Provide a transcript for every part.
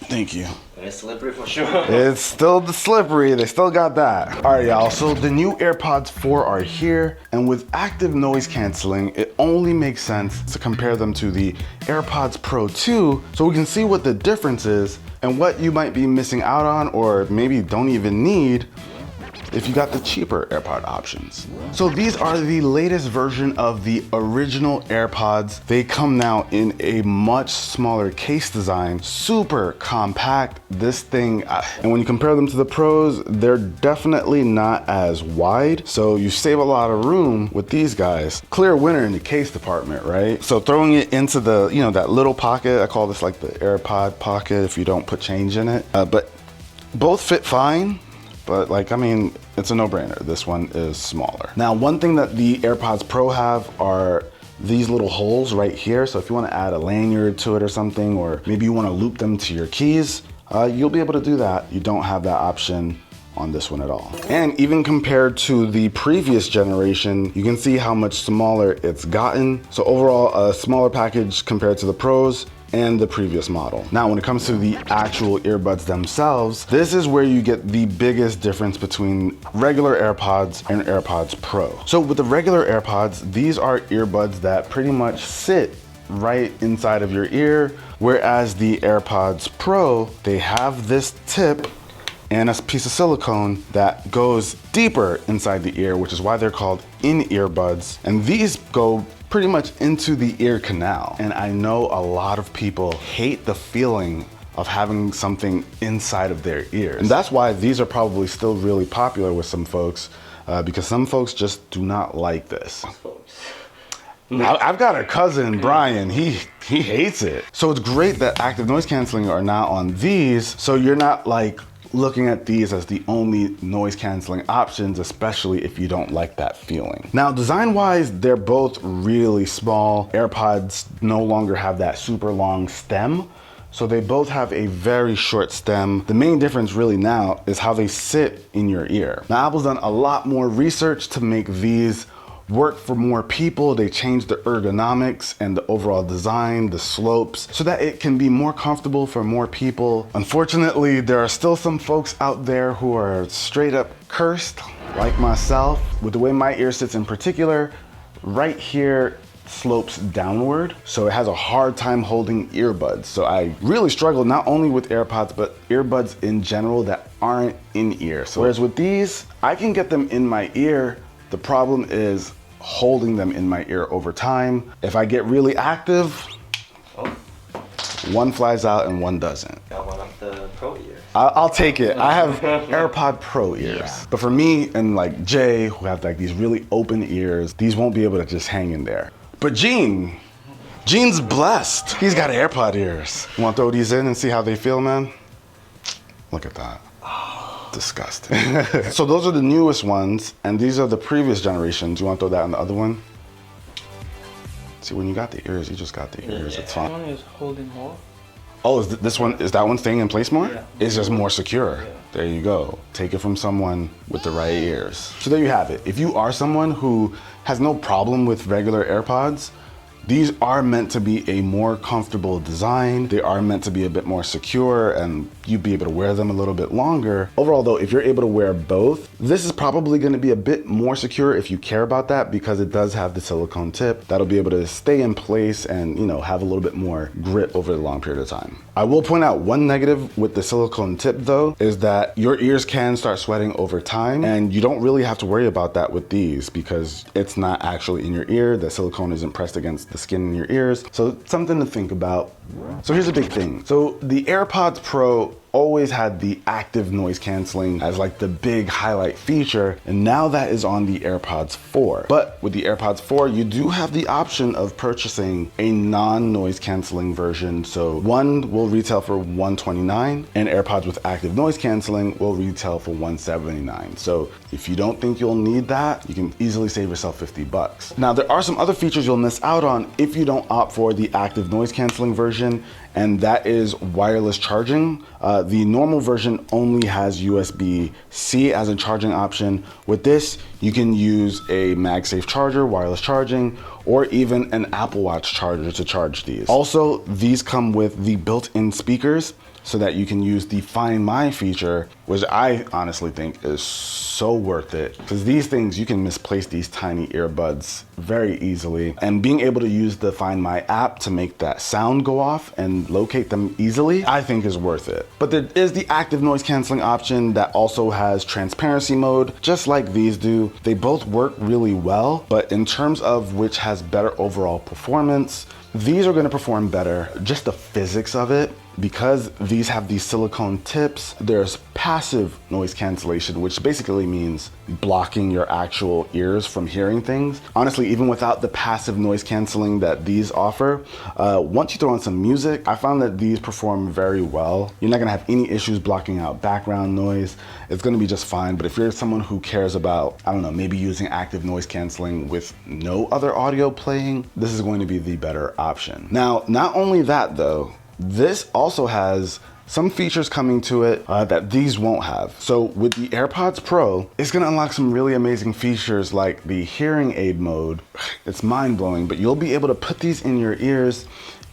Thank you. It's slippery for sure. It's still slippery. They still got that. All right, y'all. So the new AirPods 4 are here, and with active noise canceling, it only makes sense to compare them to the AirPods Pro 2 so we can see what the difference is and what you might be missing out on or maybe don't even need if you got the cheaper AirPod options. So these are the latest version of the original AirPods. They come now in a much smaller case design, super compact. This thing, and when you compare them to the Pros, they're definitely not as wide. So you save a lot of room with these guys. Clear winner in the case department, right? So throwing it into the, that little pocket, I call this like the AirPod pocket if you don't put change in it. But both fit fine. But it's a no-brainer. This one is smaller. Now, one thing that the AirPods Pro have are these little holes right here. So if you want to add a lanyard to it or something, or maybe you want to loop them to your keys, you'll be able to do that. You don't have that option on this one at all. And even compared to the previous generation, you can see how much smaller it's gotten. So overall, a smaller package compared to the Pros and the previous model. Now, when it comes to the actual earbuds themselves, this is where you get the biggest difference between regular AirPods and AirPods Pro. So with the regular AirPods, these are earbuds that pretty much sit right inside of your ear, whereas the AirPods Pro, they have this tip and a piece of silicone that goes deeper inside the ear, which is why they're called in-ear buds. And these go pretty much into the ear canal. And I know a lot of people hate the feeling of having something inside of their ears. And that's why these are probably still really popular with some folks, because some folks just do not like this. I've got a cousin, Brian, he hates it. So it's great that active noise canceling are now on these, so you're not like looking at these as the only noise canceling options, especially if you don't like that feeling. Now, design-wise, they're both really small. AirPods no longer have that super long stem, so they both have a very short stem. The main difference really now is how they sit in your ear. Now, Apple's done a lot more research to make these work for more people. They changed the ergonomics and the overall design, the slopes, so that it can be more comfortable for more people. Unfortunately, there are still some folks out there who are straight up cursed, like myself. With the way my ear sits in particular, right here slopes downward, so it has a hard time holding earbuds. So I really struggle not only with AirPods, but earbuds in general that aren't in ear. So whereas with these, I can get them in my ear. The problem is holding them in my ear over time. If I get really active, one flies out and one doesn't. Got one of the Pro ears. I'll take it. I have AirPod Pro ears. Yeah. But for me and like Jay, who have like these really open ears, these won't be able to just hang in there. But Gene's blessed. He's got AirPod ears. You want to throw these in and see how they feel, man? Look at that. Disgusting. So those are the newest ones, and these are the previous generations. You want to throw that on the other one? See, when you got the ears, you just got the ears. Yeah. It's fine. This one is holding more. Oh, is that one staying in place more? Yeah. It's just more secure. Yeah. There you go. Take it from someone with the right ears. So there you have it. If you are someone who has no problem with regular AirPods, these are meant to be a more comfortable design. They are meant to be a bit more secure and you'd be able to wear them a little bit longer. Overall though, if you're able to wear both, this is probably gonna be a bit more secure if you care about that, because it does have the silicone tip that'll be able to stay in place and have a little bit more grip over the long period of time. I will point out one negative with the silicone tip though, is that your ears can start sweating over time, and you don't really have to worry about that with these because it's not actually in your ear. The silicone isn't pressed against the skin in your ears. So something to think about. So here's a big thing. So the AirPods Pro always had the active noise canceling as like the big highlight feature, and now that is on the AirPods 4. But with the AirPods 4, you do have the option of purchasing a non-noise canceling version. So one will retail for $129, and AirPods with active noise canceling will retail for $179. So if you don't think you'll need that, you can easily save yourself 50 bucks. Now there are some other features you'll miss out on if you don't opt for the active noise canceling version, and that is wireless charging. The normal version only has USB-C as a charging option. With this, you can use a MagSafe charger, wireless charging, or even an Apple Watch charger to charge these. Also, these come with the built-in speakers so that you can use the Find My feature, which I honestly think is so worth it. Because these things, you can misplace these tiny earbuds very easily. And being able to use the Find My app to make that sound go off and locate them easily, I think is worth it. But there is the active noise canceling option that also has transparency mode, just like these do. They both work really well, but in terms of which has better overall performance, these are gonna perform better. Just the physics of it, because these have these silicone tips, there's passive noise cancellation, which basically means blocking your actual ears from hearing things. Honestly, even without the passive noise canceling that these offer, once you throw on some music, I found that these perform very well. You're not gonna have any issues blocking out background noise. It's gonna be just fine. But if you're someone who cares about, I don't know, maybe using active noise canceling with no other audio playing, this is going to be the better option. Now, not only that though, this also has some features coming to it that these won't have. So with the AirPods Pro, it's gonna unlock some really amazing features like the hearing aid mode. It's mind-blowing, but you'll be able to put these in your ears,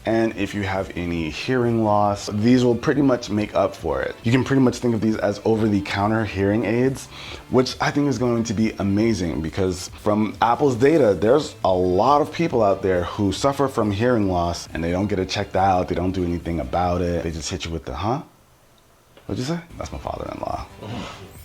and if you have any hearing loss, these will pretty much make up for it. You can pretty much think of these as over-the-counter hearing aids, which I think is going to be amazing because from Apple's data, there's a lot of people out there who suffer from hearing loss and they don't get it checked out, they don't do anything about it, they just hit you with the, huh? What'd you say? That's my father-in-law.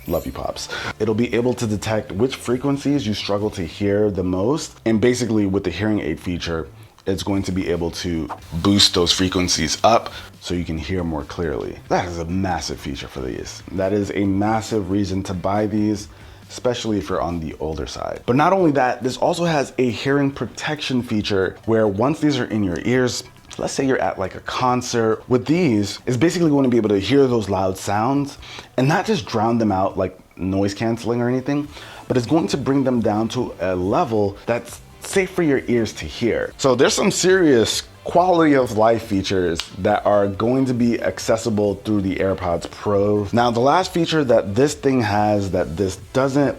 Love you, Pops. It'll be able to detect which frequencies you struggle to hear the most, and basically with the hearing aid feature, it's going to be able to boost those frequencies up so you can hear more clearly. That is a massive feature for these. That is a massive reason to buy these, especially if you're on the older side. But not only that, this also has a hearing protection feature where once these are in your ears, let's say you're at like a concert, with these, it's basically going to be able to hear those loud sounds and not just drown them out like noise canceling or anything, but it's going to bring them down to a level that's safe for your ears to hear. So there's some serious quality of life features that are going to be accessible through the AirPods Pro. Now, the last feature that this thing has that this doesn't,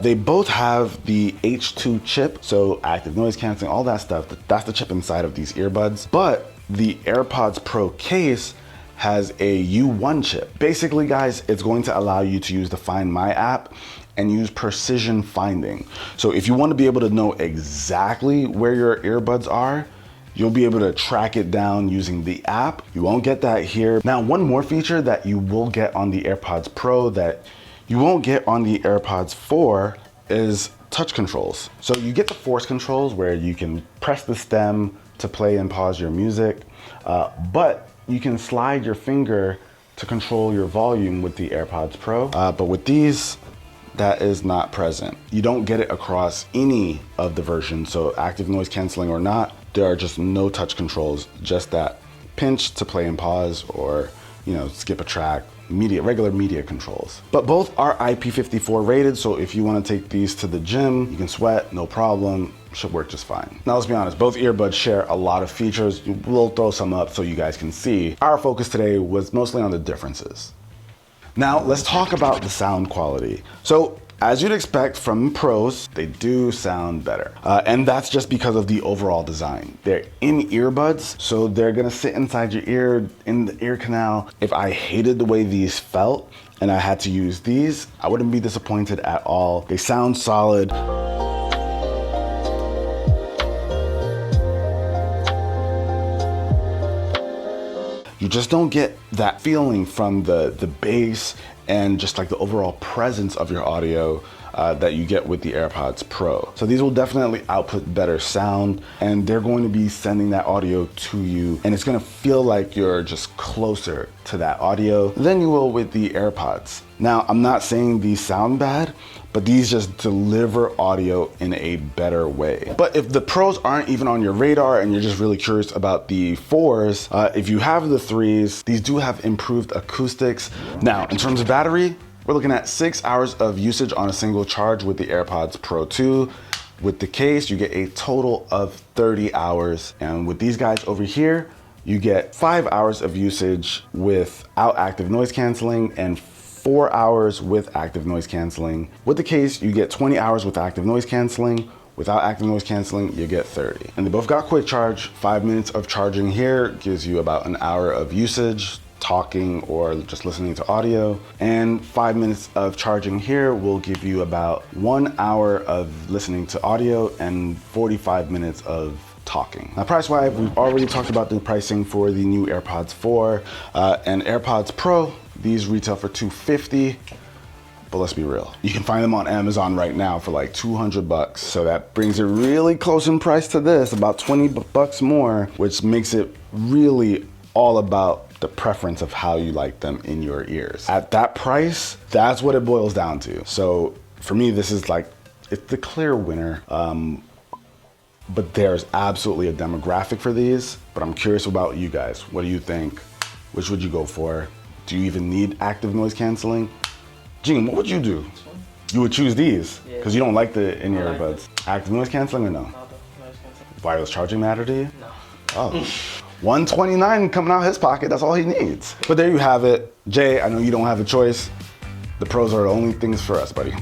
they both have the H2 chip, so active noise canceling, all that stuff, that's the chip inside of these earbuds. But the AirPods Pro case has a U1 chip. Basically, guys, it's going to allow you to use the Find My app and use precision finding. So if you want to be able to know exactly where your earbuds are, you'll be able to track it down using the app. You won't get that here. Now, one more feature that you will get on the AirPods Pro that you won't get on the AirPods 4 is touch controls. So you get the force controls where you can press the stem to play and pause your music, but you can slide your finger to control your volume with the AirPods Pro. But with these, that is not present. You don't get it across any of the versions, so active noise canceling or not, there are just no touch controls, just that pinch to play and pause or, you know, skip a track, regular media controls. But both are IP54 rated, so if you want to take these to the gym, you can sweat, no problem, should work just fine. Now let's be honest, both earbuds share a lot of features. We'll throw some up so you guys can see. Our focus today was mostly on the differences. Now let's talk about the sound quality. So as you'd expect from pros, they do sound better. And that's just because of the overall design. They're in earbuds, so they're gonna sit inside your ear, in the ear canal. If I hated the way these felt and I had to use these, I wouldn't be disappointed at all. They sound solid. You just don't get that feeling from the bass and just like the overall presence of your audio that you get with the AirPods Pro. So these will definitely output better sound, and they're going to be sending that audio to you, and it's gonna feel like you're just closer to that audio than you will with the AirPods. Now, I'm not saying these sound bad, but these just deliver audio in a better way. But if the pros aren't even on your radar and you're just really curious about the fours, if you have the threes, these do have improved acoustics. Now, in terms of battery, we're looking at 6 hours of usage on a single charge with the AirPods Pro 2. With the case, you get a total of 30 hours. And with these guys over here, you get 5 hours of usage without active noise canceling and 4 hours with active noise canceling. With the case, you get 20 hours with active noise canceling, Without active noise canceling, you get 30. And they both got quick charge. 5 minutes of charging here gives you about an hour of usage, talking or just listening to audio. And 5 minutes of charging here will give you about 1 hour of listening to audio and 45 minutes of talking. Now price-wise, we've already talked about the pricing for the new AirPods 4 and AirPods Pro. These retail for $250, but let's be real. You can find them on Amazon right now for like 200 bucks. So that brings it really close in price to this, about 20 bucks more, which makes it really all about the preference of how you like them in your ears. At that price, that's what it boils down to. So for me, this is like, it's the clear winner. But there's absolutely a demographic for these, but I'm curious about you guys. What do you think? Which would you go for? Do you even need active noise canceling? Gene, what would you do? You would choose these because you don't like the in-ear earbuds. Active noise canceling or no? No, noise canceling. Wireless charging matter to you? No. Oh. $129 coming out of his pocket, that's all he needs. But there you have it. Jay, I know you don't have a choice. The pros are the only things for us, buddy.